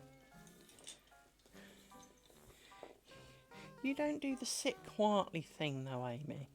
Speaker 1: You don't do the sit quietly thing though, Amy.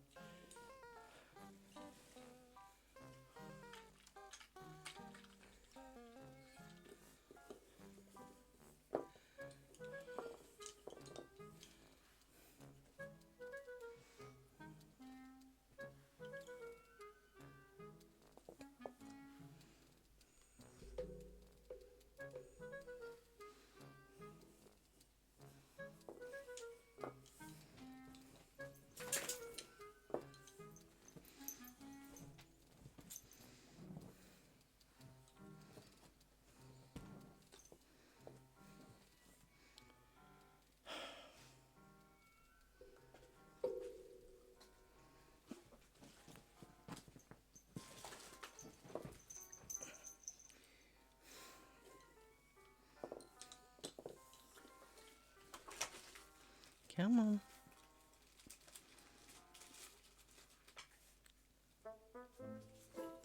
Speaker 1: Come on.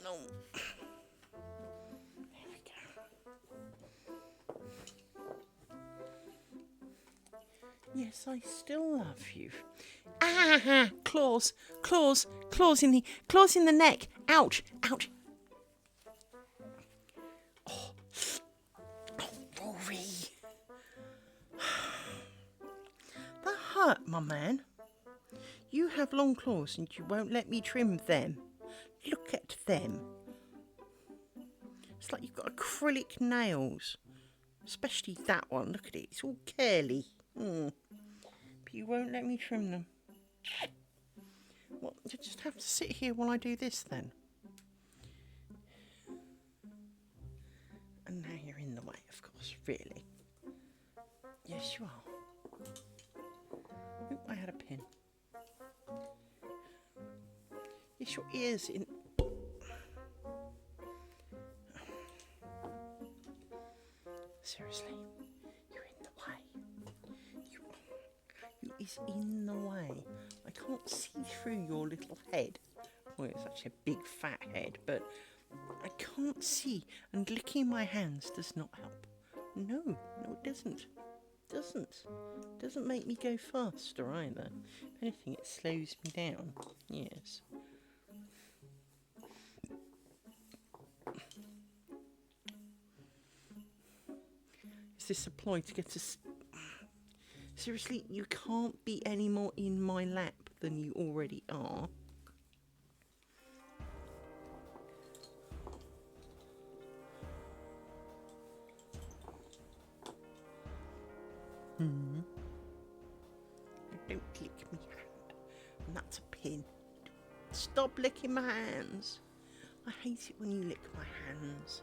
Speaker 1: No. There we go. Yes, I still love you. Ah! Claws, claws, claws in the neck. Ouch, ouch. Oh, Rory. That hurt, my man. You have long claws and you won't let me trim them. Look at them. It's like you've got acrylic nails. Especially that one. Look at it. It's all curly. But you won't let me trim them. Well, you just have to sit here while I do this then. And now you're in the way, of course, really. Yes, you are. Oop, I had a pin. Yes, your ear's in... Seriously, you're in the way. You is in the way. I can't see through your little head. Well, it's actually a big fat head, but I can't see, and licking my hands does not help. No, it doesn't. Doesn't make me go faster either. If anything, it slows me down. Yes. Is this a ploy to get us? Seriously, you can't be any more in my lap than you already are. Don't lick me hand. And that's a pin. Stop licking my hands. I hate it when you lick my hands.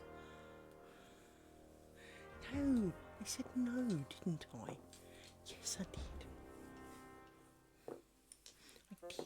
Speaker 1: No, I said no, didn't I? Yes, I did. I did.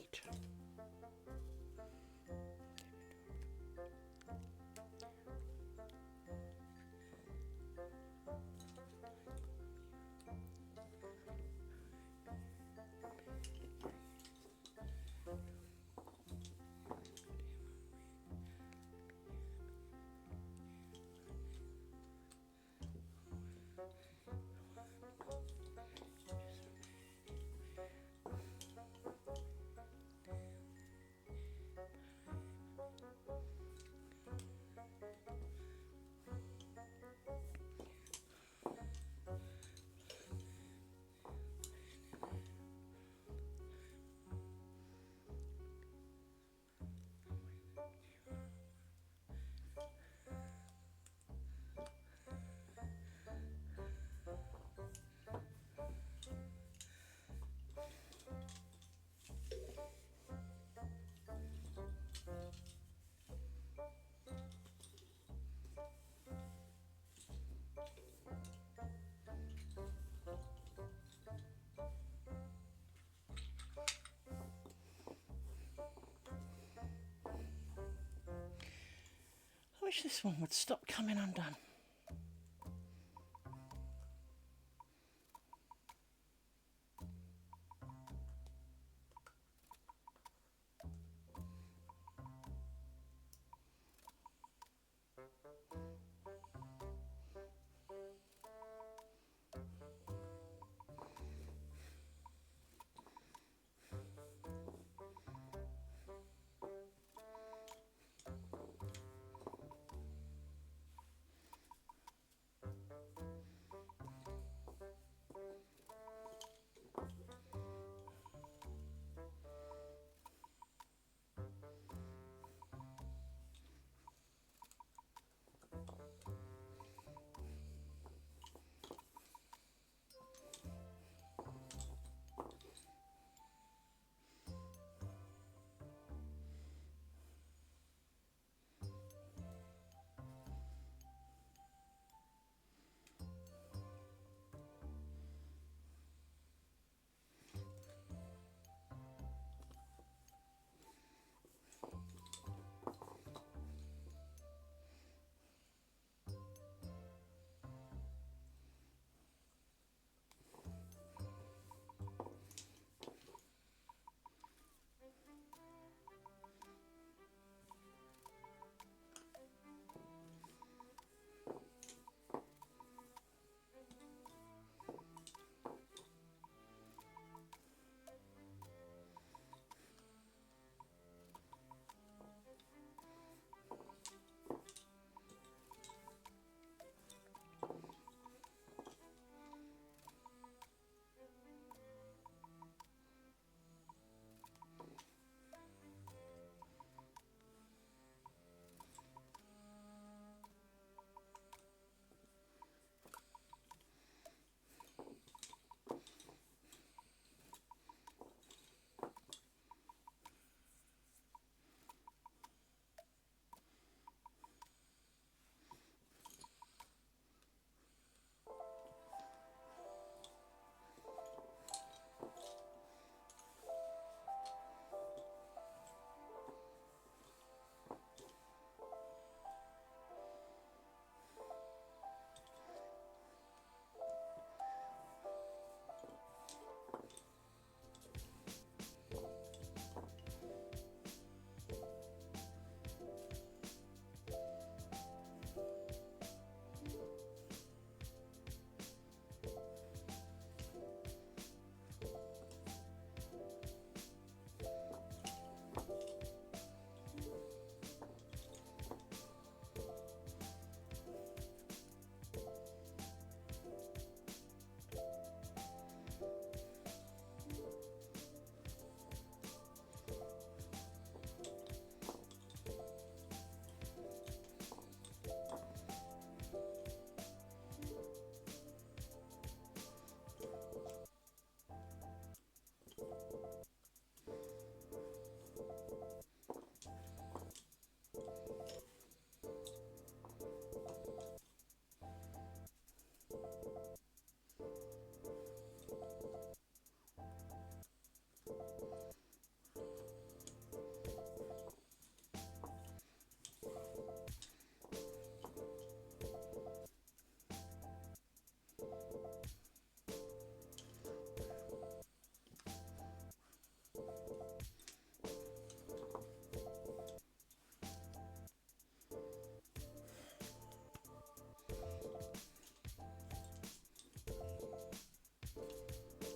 Speaker 1: I wish this one would stop coming undone.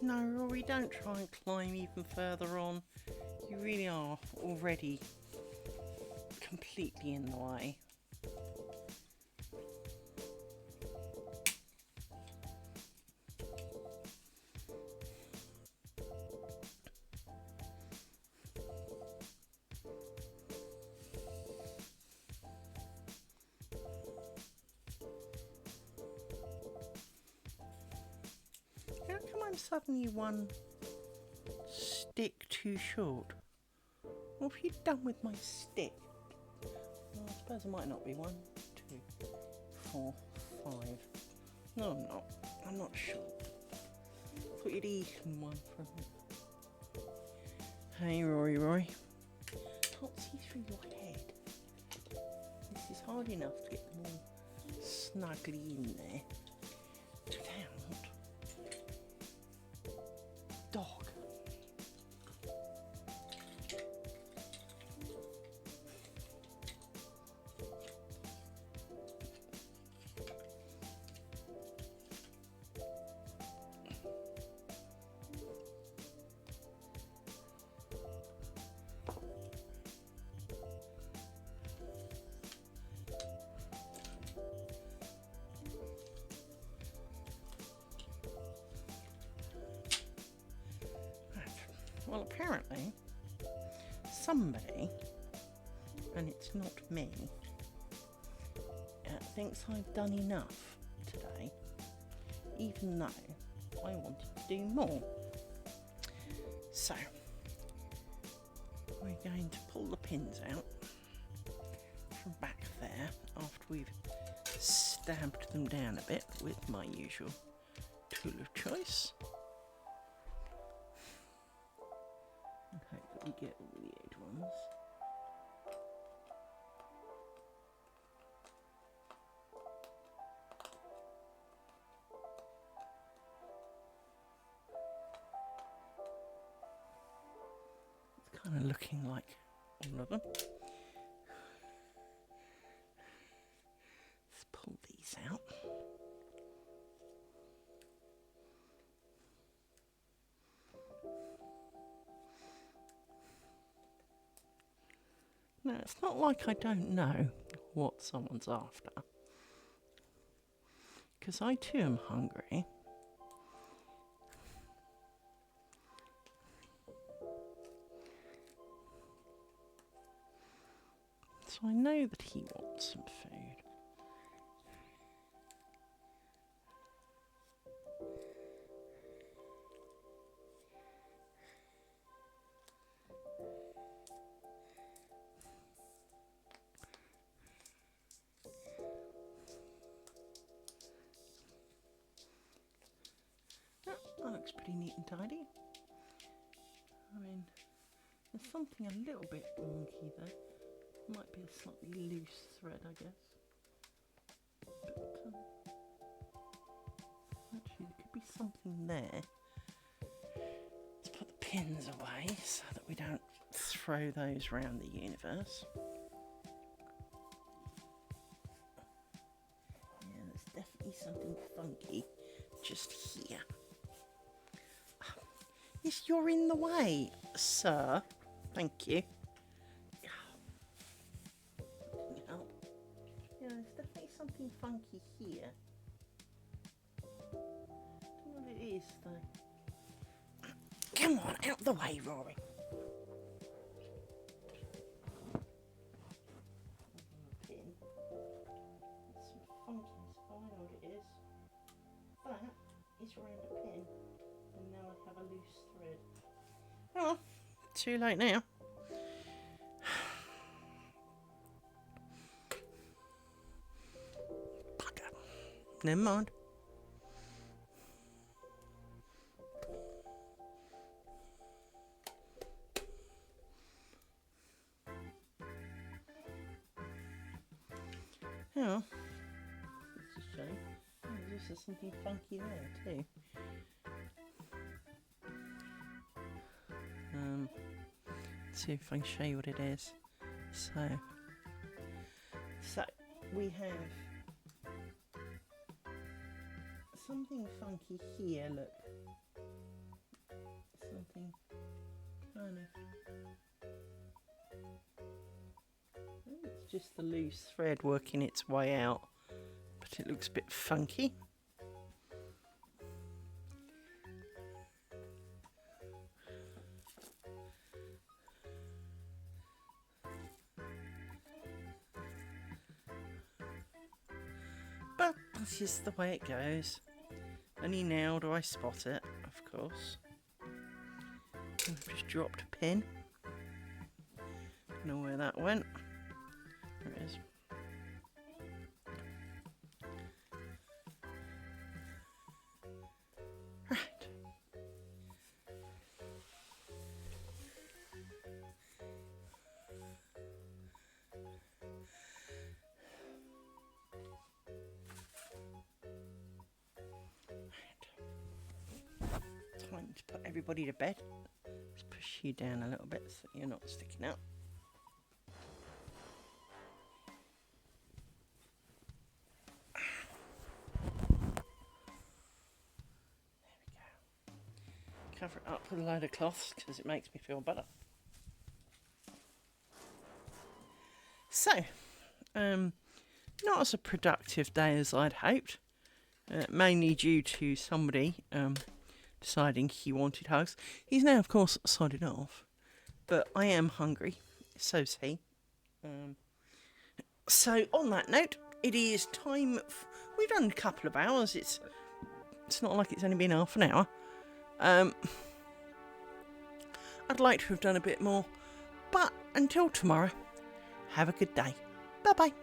Speaker 1: No, Rory, don't try and climb even further on. You really are already completely in the way. How come I'm suddenly one stick too short? What have you done with my stick? Well, I suppose I might not be 1, 2, 4, 5. No, I'm not. I'm not sure. I thought you'd eaten one for a minute. Hey, Rory. Can't see through your head. This is hard enough to get them all snugly in there without dog. Well, apparently, somebody, and it's not me, thinks I've done enough today, even though I wanted to do more. So, we're going to pull the pins out from back there after we've stabbed them down a bit with my usual tool of choice. And hope that we get all the edge ones. It's kind of looking like all of them. Let's pull these out. Now, it's not like I don't know what someone's after, because I too am hungry. So I know that he wants some food. That looks pretty neat and tidy. I mean, there's something a little bit wonky there. Might be a slightly loose thread, I guess. But actually, there could be something there. Let's put the pins away so that we don't throw those around the universe. Yeah, there's definitely something funky just here. Yes, you're in the way, sir. Thank you. Yeah, there's definitely something funky here. I don't know what it is, though. Come on, out the way, Rory. Pin. It's some funkiness. Oh, I know what it is. That is around a pin, and now I have a loose thread. Oh, too late now. Bugger. Never mind. Oh, it's a shame. Oh, there's also something funky there too. See if I can show you what it is. So we have something funky here, look. kind of... It's just the loose thread working its way out, but it looks a bit funky. But this is the way it goes. Only now do I spot it, of course. And I've just dropped a pin. Don't know where that went. There it is. Right. Time to put everybody to bed. Let's push you down a little bit so that you're not sticking out. Cover it up with a load of cloths because it makes me feel better. So, not as a productive day as I'd hoped, mainly due to somebody deciding he wanted hugs. He's now, of course, sodded off, but I am hungry, so's he. So, on that note, it is time. We've done a couple of hours. It's not like it's only been half an hour. I'd like to have done a bit more, but until tomorrow, have a good day. Bye bye.